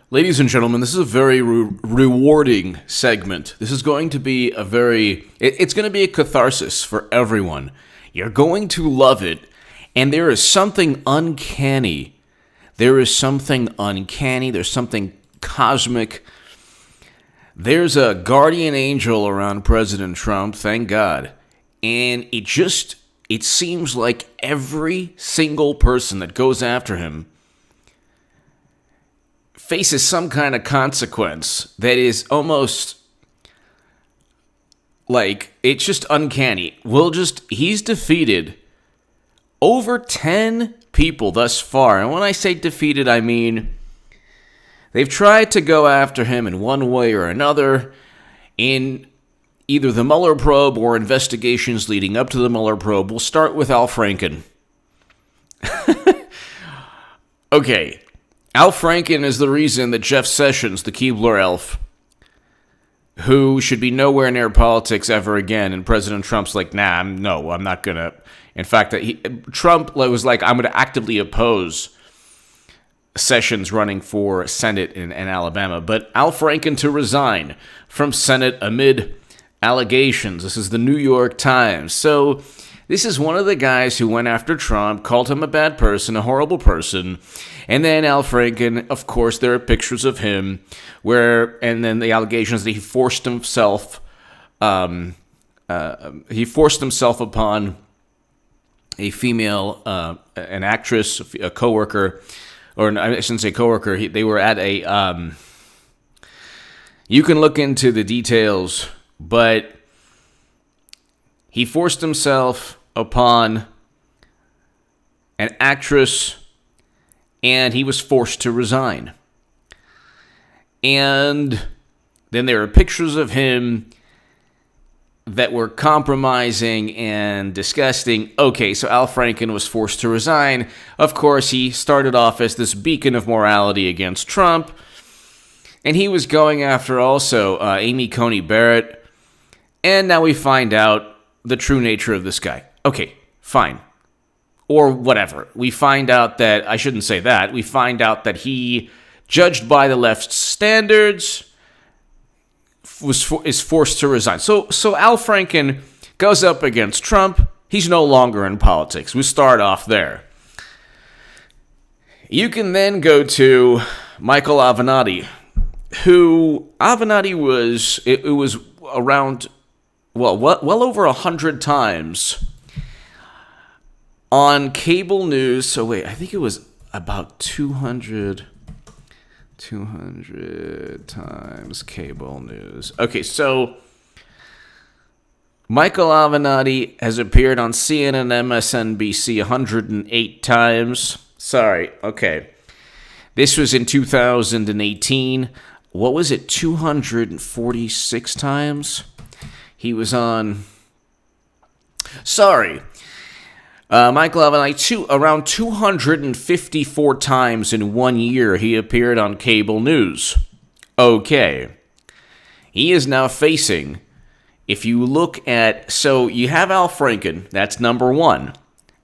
Ladies and gentlemen, this is a very rewarding segment. This is going to be it's going to be a catharsis for everyone. You're going to love it, and there is something uncanny. There's something cosmic. There's a guardian angel around President Trump, thank God. And it seems like every single person that goes after him faces some kind of consequence that is almost like, it's just uncanny. He's defeated over 10 people thus far. And when I say defeated, I mean they've tried to go after him in one way or another in either the Mueller probe or investigations leading up to the Mueller probe. We'll start with Al Franken. Okay. Al Franken is the reason that Jeff Sessions, the Keebler elf, who should be nowhere near politics ever again, and President Trump's like, I'm not going to. In fact, Trump was like, I'm going to actively oppose Sessions running for Senate in Alabama. But Al Franken to resign from Senate amid allegations. This is the New York Times. So this is one of the guys who went after Trump, called him a bad person, a horrible person. And then Al Franken, of course, there are pictures of him and then the allegations that he forced himself upon a female, an actress, a coworker, or I shouldn't say coworker. They were at a. You can look into the details, but he forced himself upon an actress, and he was forced to resign. And then there are pictures of him that were compromising and disgusting. Okay, so Al Franken was forced to resign. Of course, he started off as this beacon of morality against Trump, and he was going after also Amy Coney Barrett. And now we find out the true nature of this guy. Okay, fine. Or whatever. We find out that, I shouldn't say that, we find out that he, judged by the left's standards, is forced to resign. So Al Franken goes up against Trump. He's no longer in politics. We start off there. You can then go to Michael Avenatti, who was around, well over 100 times on cable news. So wait, I think it was about 200 times cable news. Okay, so Michael Avenatti has appeared on CNN, MSNBC 108 times. Sorry, okay. This was in 2018. What was it, 246 times? He was on... Sorry. Michael Avenatti, around 254 times in 1 year, he appeared on cable news. Okay. He is now facing, if you look at, so you have Al Franken, that's number one,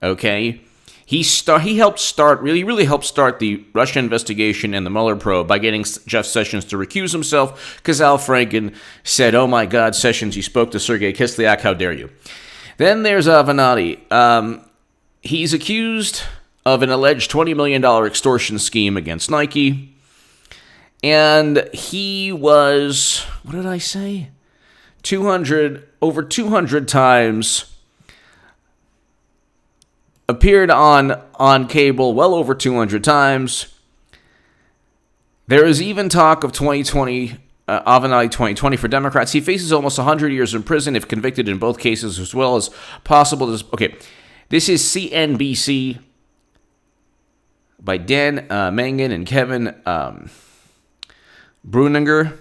okay? He really helped start the Russia investigation and the Mueller probe by getting Jeff Sessions to recuse himself, because Al Franken said, oh my God, Sessions, you spoke to Sergei Kislyak, how dare you? Then there's Avenatti. He's accused of an alleged $20 million extortion scheme against Nike. And he was, what did I say? Over 200 times. Appeared on cable well over 200 times. There is even talk of 2020, Avenatti 2020 for Democrats. He faces almost 100 years in prison if convicted in both cases, as well as possible. Okay. This is CNBC by Dan Mangan and Kevin Bruninger.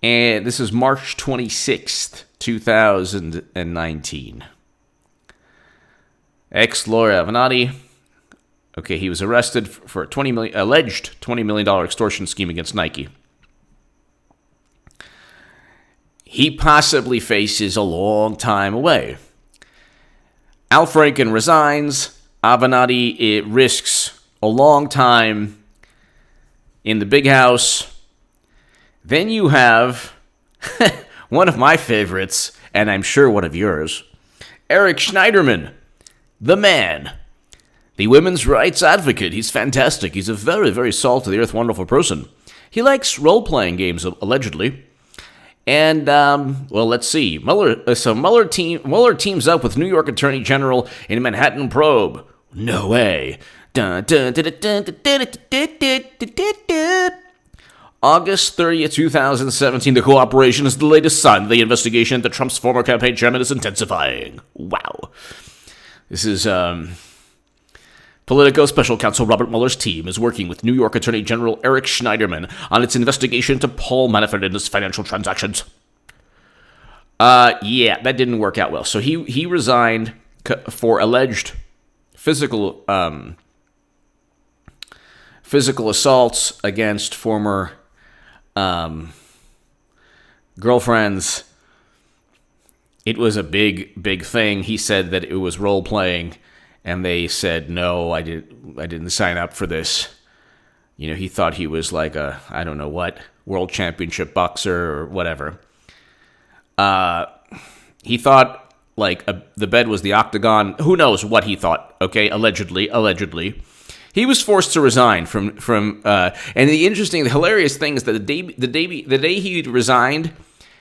And this is March 26th, 2019. Ex-lawyer Avenatti. Okay, he was arrested for alleged $20 million extortion scheme against Nike. He possibly faces a long time away. Al Franken resigns. Avenatti risks a long time in the big house. Then you have one of my favorites, and I'm sure one of yours, Eric Schneiderman, the man, the women's rights advocate. He's fantastic. He's a very, very salt-of-the-earth, wonderful person. He likes role-playing games, allegedly. And, well, let's see. Mueller teams up with New York Attorney General in Manhattan probe. No way. August 30th, 2017, the cooperation is the latest sign. The investigation into Trump's former campaign chairman is intensifying. Wow. This is, Politico Special Counsel Robert Mueller's team is working with New York Attorney General Eric Schneiderman on its investigation into Paul Manafort and his financial transactions. Yeah, that didn't work out well. So he resigned for alleged physical assaults against former girlfriends. It was a big thing. He said that it was role playing. And they said, no, I didn't sign up for this. You know, he thought he was like a, I don't know what, world championship boxer or whatever. He thought, like, the bed was the octagon. Who knows what he thought, okay? Allegedly. He was forced to resign from and the hilarious thing is that the day he resigned,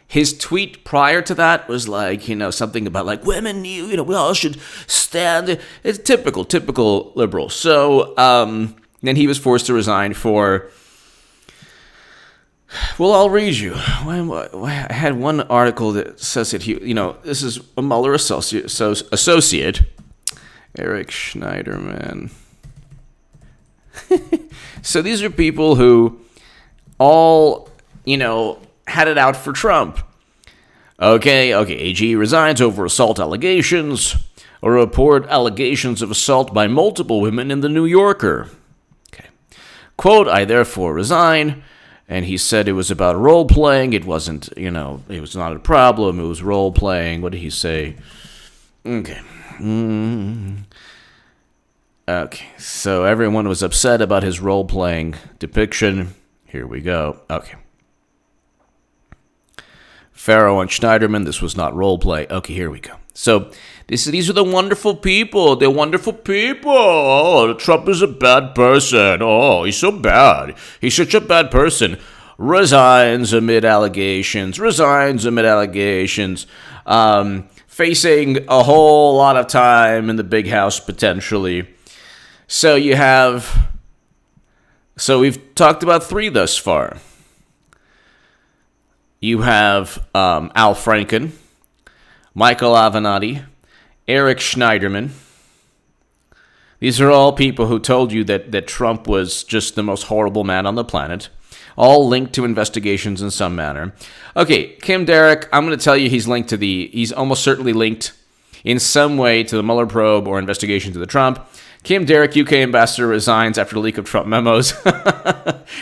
his tweet prior to that was like, you know, something about like women, you know, we all should stand. It's typical liberal. So then he was forced to resign for. Well, I'll read you. I had one article that says that this is a Mueller associate, Eric Schneiderman. So these are people who all, you know, had it out for Trump. Okay, AG resigns over assault allegations, or report allegations of assault by multiple women in the New Yorker. Okay. Quote, I therefore resign, and he said it was about role-playing. It wasn't, you know, it was not a problem. It was role-playing. What did he say? Okay. Okay, so everyone was upset about his role-playing depiction. Here we go. Okay. Farrow and Schneiderman, this was not role play. Okay, here we go. So these are the wonderful people. They're wonderful people. Oh, Trump is a bad person. Oh, he's so bad. He's such a bad person. Resigns amid allegations. Facing a whole lot of time in the big house, potentially. So we've talked about 3 thus far. You have Al Franken, Michael Avenatti, Eric Schneiderman. These are all people who told you that Trump was just the most horrible man on the planet, all linked to investigations in some manner. Okay, Kim Derrick, I'm going to tell you he's almost certainly linked in some way to the Mueller probe or investigation to the Trump. Kim Derrick, UK ambassador, resigns after the leak of Trump memos.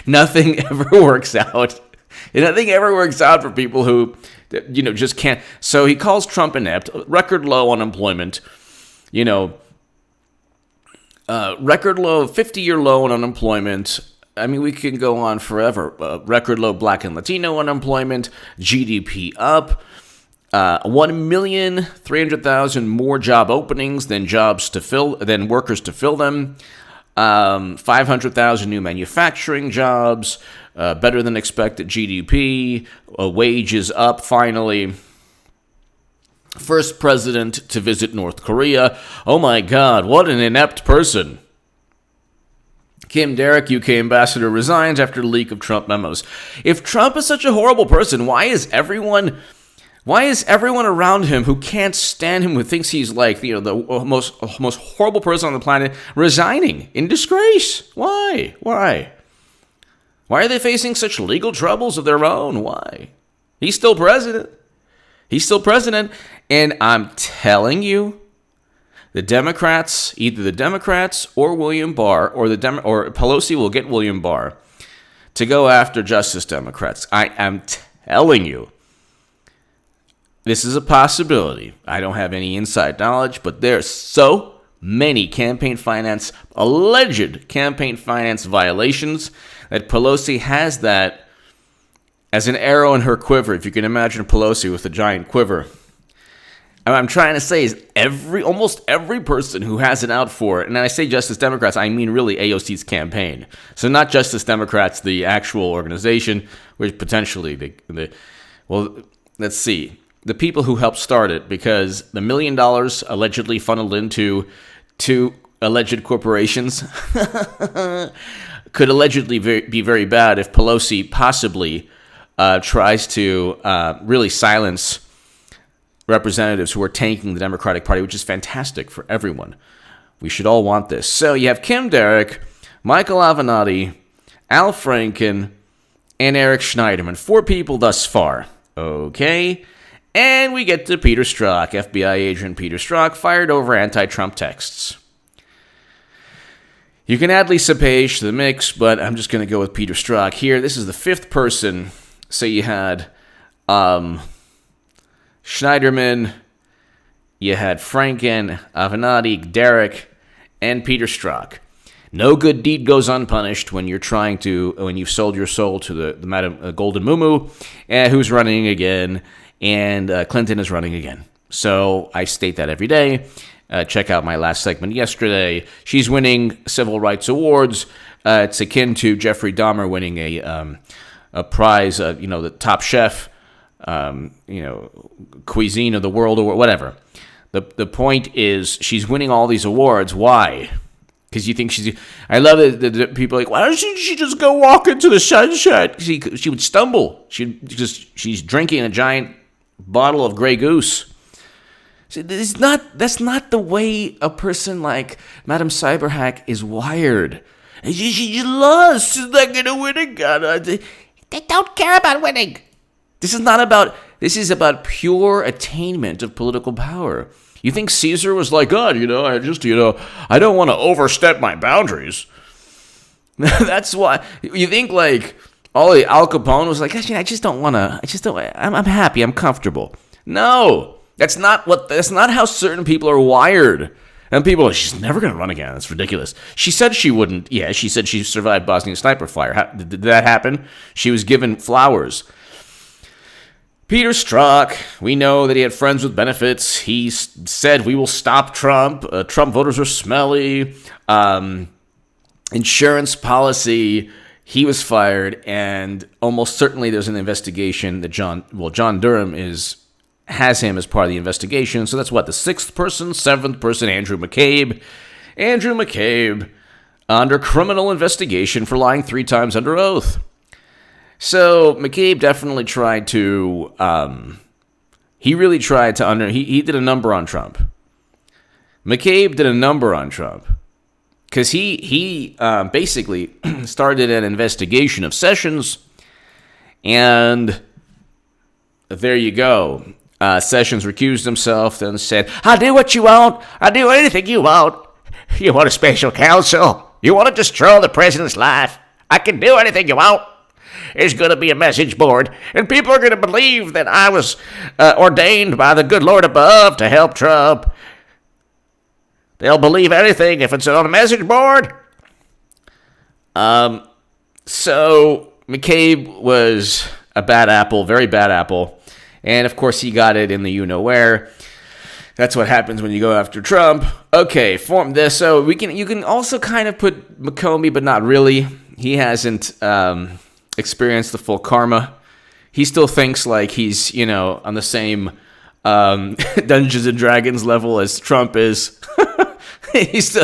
Nothing ever works out. Nothing ever works out for people who, you know, just can't. So he calls Trump inept, record low unemployment, you know, record low, 50-year low in unemployment. I mean, we can go on forever. Record low Black and Latino unemployment, GDP up, 1,300,000 more job openings than workers to fill them. 500,000 new manufacturing jobs, better than expected GDP, wages up finally. First president to visit North Korea. Oh my God, what an inept person. Kim Derrick, UK ambassador, resigns after the leak of Trump memos. If Trump is such a horrible person, why is everyone around him who can't stand him, who thinks he's like, you know, the most horrible person on the planet, resigning in disgrace? Why? Why are they facing such legal troubles of their own? Why? He's still president. And I'm telling you, the Democrats, either the Democrats or William Barr, or Pelosi will get William Barr to go after Justice Democrats. I am telling you. This is a possibility. I don't have any inside knowledge, but they're so many alleged campaign finance violations, that Pelosi has that as an arrow in her quiver. If you can imagine Pelosi with a giant quiver. And what I'm trying to say is almost every person who has it out for it, and I say Justice Democrats, I mean really AOC's campaign. So not Justice Democrats, the actual organization, which potentially well, let's see. The people who helped start it, because the $1 million allegedly funneled into two alleged corporations could allegedly be very bad if Pelosi possibly tries to really silence representatives who are tanking the Democratic Party, which is fantastic for everyone. We should all want this. So you have Kim Derrick, Michael Avenatti, Al Franken, and Eric Schneiderman. 4 people thus far. Okay. And we get to Peter Strzok, FBI agent Peter Strzok, fired over anti-Trump texts. You can add Lisa Page to the mix, but I'm just going to go with Peter Strzok here. This is the 5th person. So you had Schneiderman, you had Franken, Avenatti, Derrick, and Peter Strzok. No good deed goes unpunished when you've sold your soul to the Madam Golden Mumu, who's running again, and Clinton is running again. So I state that every day. Check out my last segment yesterday. She's winning civil rights awards. It's akin to Jeffrey Dahmer winning a prize, the top chef, cuisine of the world or whatever. The point is she's winning all these awards. Why? Because you think I love it. The people are like, why doesn't she just go walk into the sunset? She would stumble. She's drinking a giant bottle of Grey Goose. See, that's not the way a person like Madam Cyberhack is wired. She lost. She's not gonna win again. They don't care about winning. This is about pure attainment of political power. You think Caesar was like, God, I don't want to overstep my boundaries. That's why you think like Al Capone was like, I just don't want to. I'm happy. I'm comfortable. No, that's not how certain people are wired. And people are like, she's never going to run again. That's ridiculous. She said she wouldn't. Yeah, she said she survived Bosnian sniper fire. Did that happen? She was given flowers. Peter Strzok, we know that he had friends with benefits. He said, we will stop Trump. Trump voters are smelly. Insurance policy. He was fired, and almost certainly there's an investigation that John Durham has him as part of the investigation. So that's the 6th person, 7th person, Andrew McCabe. Andrew McCabe under criminal investigation for lying 3 times under oath. So McCabe definitely tried to, he did a number on Trump. McCabe did a number on Trump because he basically started an investigation of Sessions, and there you go. Sessions recused himself, then said, I'll do what you want. I'll do anything you want. You want a special counsel? You want to destroy the president's life? I can do anything you want. There's going to be a message board, and people are going to believe that I was ordained by the good Lord above to help Trump. They'll believe anything if it's on a message board. So McCabe was a bad apple, very bad apple. And, of course, he got it in the you-know-where. That's what happens when you go after Trump. Okay, form this. So you can also kind of put McComey, but not really. He hasn't experienced the full karma. He still thinks like he's, on the same Dungeons and Dragons level as Trump is. He's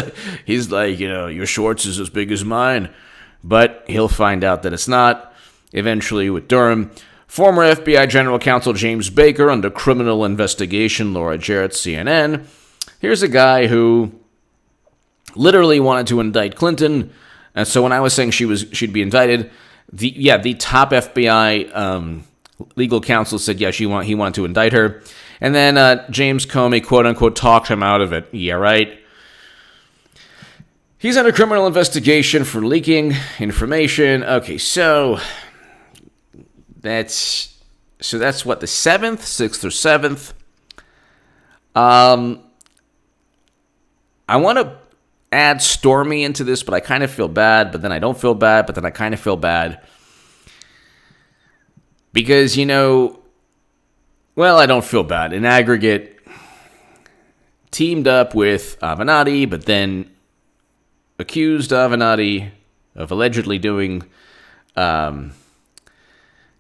like, your Schwartz is as big as mine. But he'll find out that it's not, eventually with Durham. Former FBI General Counsel James Baker under criminal investigation, Laura Jarrett, CNN. Here's a guy who literally wanted to indict Clinton. And so when I was saying she'd be indicted, the top FBI legal counsel said, he wanted to indict her. And then James Comey, quote-unquote, talked him out of it. Yeah, right? He's under criminal investigation for leaking information. Okay, so that's what, the 7th, 6th or 7th. I want to add Stormy into this, but I kind of feel bad, but then I don't feel bad, but then I kind of feel bad. Because, I don't feel bad. In aggregate, teamed up with Avenatti, but then accused Avenatti of allegedly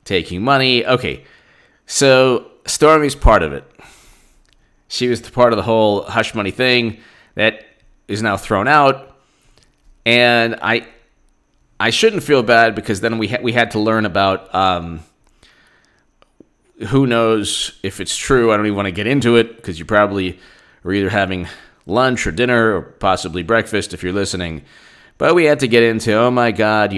taking money. Okay, so Stormy's part of it. She was part of the whole hush money thing that is now thrown out. And I shouldn't feel bad because then we had to learn about who knows if it's true. I don't even want to get into it because you probably are either having lunch or dinner or possibly breakfast if you're listening. But we had to get into, oh my God,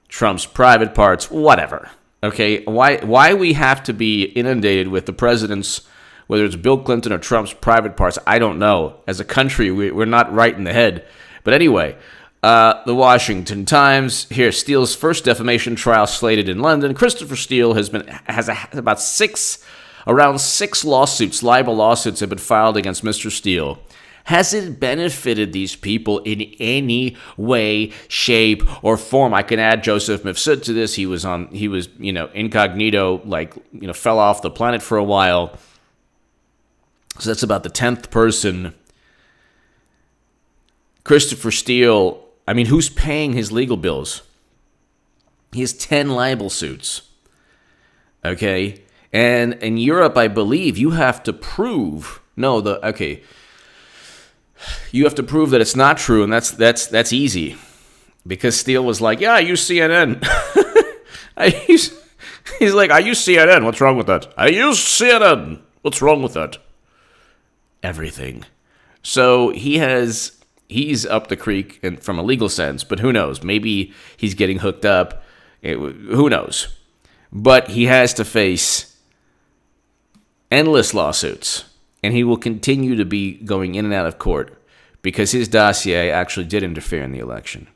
Trump's private parts, whatever. Okay, why we have to be inundated with the president's, whether it's Bill Clinton or Trump's private parts, I don't know. As a country, we're not right in the head. But anyway, the Washington Times, here, Steele's first defamation trial slated in London. Christopher Steele has around six lawsuits, libel lawsuits have been filed against Mr. Steele. Has it benefited these people in any way, shape, or form? I can add Joseph Mifsud to this. He was incognito, fell off the planet for a while. So that's about the 10th person. Christopher Steele, who's paying his legal bills? He has 10 libel suits. Okay? And in Europe, I believe, you have to prove... You have to prove that it's not true, and that's easy. Because Steele was like, yeah, I use CNN. He's like, I use CNN. What's wrong with that? I use CNN. What's wrong with that? Everything. So he's up the creek from a legal sense, but who knows? Maybe he's getting hooked up. Who knows? But he has to face endless lawsuits. And he will continue to be going in and out of court because his dossier actually did interfere in the election.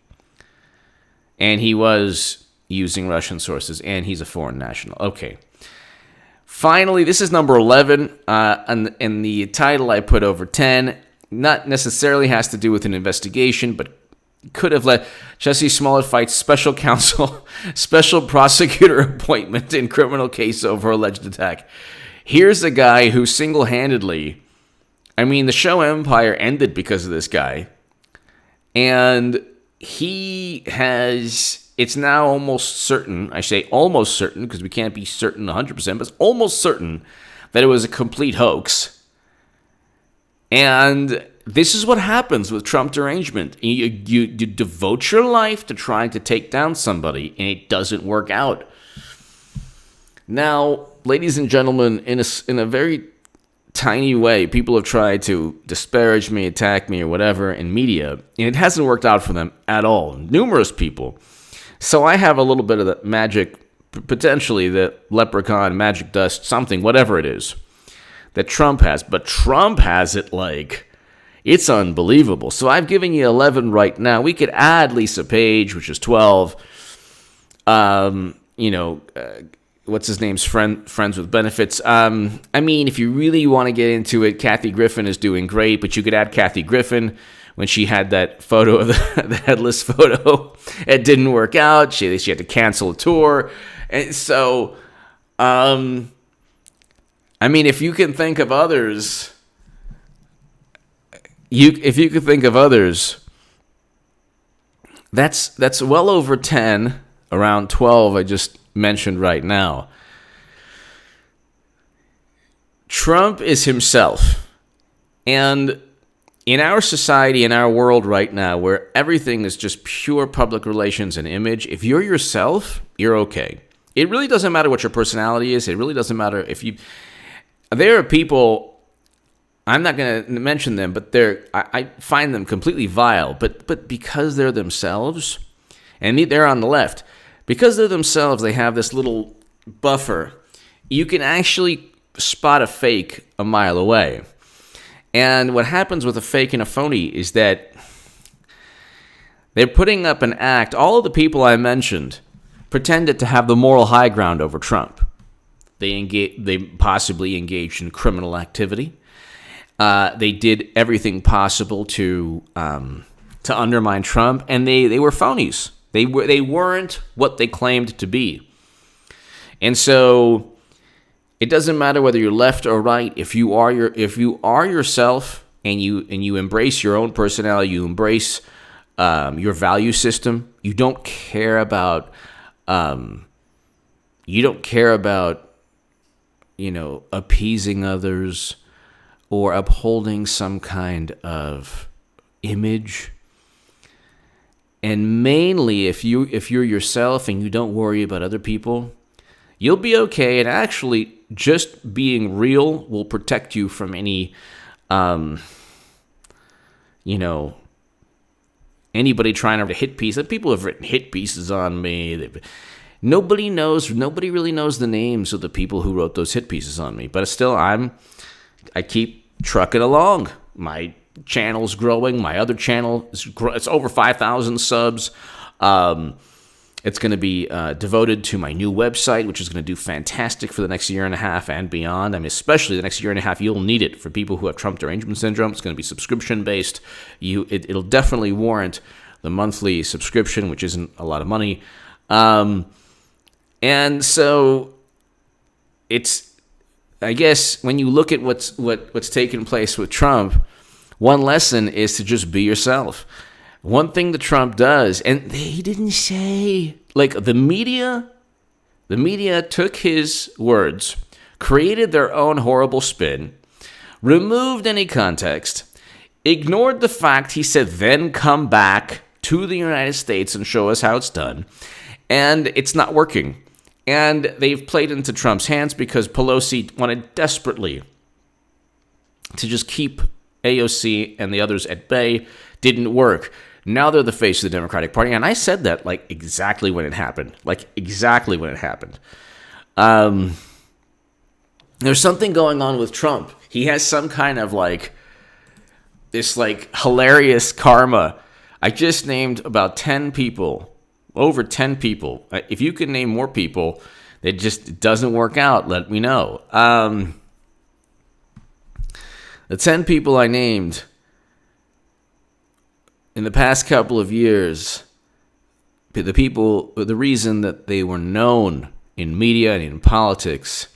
And he was using Russian sources, and he's a foreign national. Okay. Finally, this is number 11, and the title I put over 10, not necessarily has to do with an investigation, but could have led Jesse Smollett fights special counsel, special prosecutor appointment in criminal case over alleged attack. Here's a guy who single-handedly, the show Empire ended because of this guy. And it's now almost certain, I say almost certain because we can't be certain 100%, but it's almost certain that it was a complete hoax. And this is what happens with Trump derangement. You devote your life to trying to take down somebody, and it doesn't work out. Now, ladies and gentlemen, in a very tiny way, people have tried to disparage me, attack me, or whatever in media, and it hasn't worked out for them at all. Numerous people. So I have a little bit of the magic, potentially the leprechaun, magic dust, something, whatever it is, that Trump has. But Trump has it it's unbelievable. So I've given you 11 right now. We could add Lisa Page, which is 12. What's his name's friends with benefits. If you really want to get into it, Kathy Griffin is doing great, but you could add Kathy Griffin when she had that photo of the headless photo. It didn't work out. She had to cancel a tour. And so, if you can think of others, that's well over 10, around 12 I just mentioned right now. Trump is himself. And in our society, in our world right now, where everything is just pure public relations and image, if you're yourself, you're okay. It really doesn't matter what your personality is. It really doesn't matter if you... There are people, I'm not going to mention them, but I find them completely vile. But because they're themselves, and they're on the left, because they're themselves, they have this little buffer. You can actually spot a fake a mile away. And what happens with a fake and a phony is that they're putting up an act. All of the people I mentioned pretended to have the moral high ground over Trump. They possibly engaged in criminal activity. They did everything possible to undermine Trump, and they were phonies. They weren't what they claimed to be. And so it doesn't matter whether you're left or right. If you are yourself and you embrace your own personality, you embrace your value system. You don't care about appeasing others or upholding some kind of image. And mainly, if you're yourself and you don't worry about other people, you'll be okay. And actually, just being real will protect you from any, anybody trying to hit pieces. People have written hit pieces on me. Nobody really knows the names of the people who wrote those hit pieces on me. But still, I keep trucking along. My channel's growing. My other channel it's over 5,000 subs. It's going to be devoted to my new website, which is going to do fantastic for the next year and a half and beyond. I mean, especially the next year and a half, you'll need it for people who have Trump derangement syndrome. It's going to be subscription-based. It'll definitely warrant the monthly subscription, which isn't a lot of money. And so it's, I guess, when you look at what's taken place with Trump, one lesson is to just be yourself. One thing that Trump does, and he didn't say, like the media took his words, created their own horrible spin, removed any context, ignored the fact he said, then come back to the United States and show us how it's done. And it's not working. And they've played into Trump's hands because Pelosi wanted desperately to just keep AOC and the others at bay. Didn't work. Now they're the face of the Democratic Party. And I said that exactly when it happened. There's something going on with Trump. He has some kind of this hilarious karma. I just named about 10 people, over 10 people. If you can name more people, it just doesn't work out, let me know. The 10 people I named in the past couple of years, the reason that they were known in media and in politics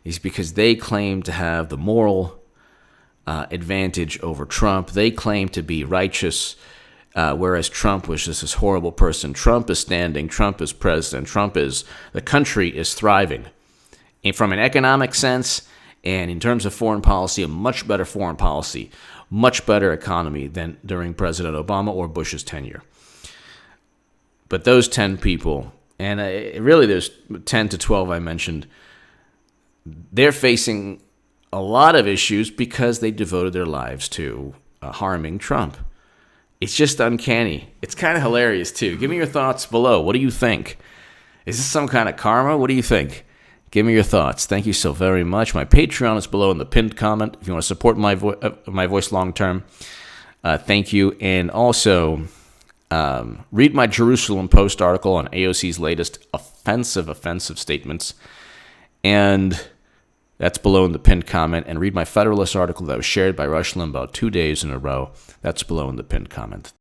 is because they claimed to have the moral advantage over Trump. They claimed to be righteous, whereas Trump was just this horrible person. Trump is standing. Trump is president. The country is thriving. And from an economic sense and in terms of foreign policy, a much better foreign policy, much better economy than during President Obama or Bush's tenure. But those 10 people, and really there's 10 to 12 I mentioned, they're facing a lot of issues because they devoted their lives to harming Trump. It's just uncanny. It's kind of hilarious, too. Give me your thoughts below. What do you think? Is this some kind of karma? What do you think? Give me your thoughts. Thank you so very much. My Patreon is below in the pinned comment. If you want to support my voice long term, thank you. And also, read my Jerusalem Post article on AOC's latest offensive statements. And that's below in the pinned comment. And read my Federalist article that was shared by Rush Limbaugh 2 days in a row. That's below in the pinned comment.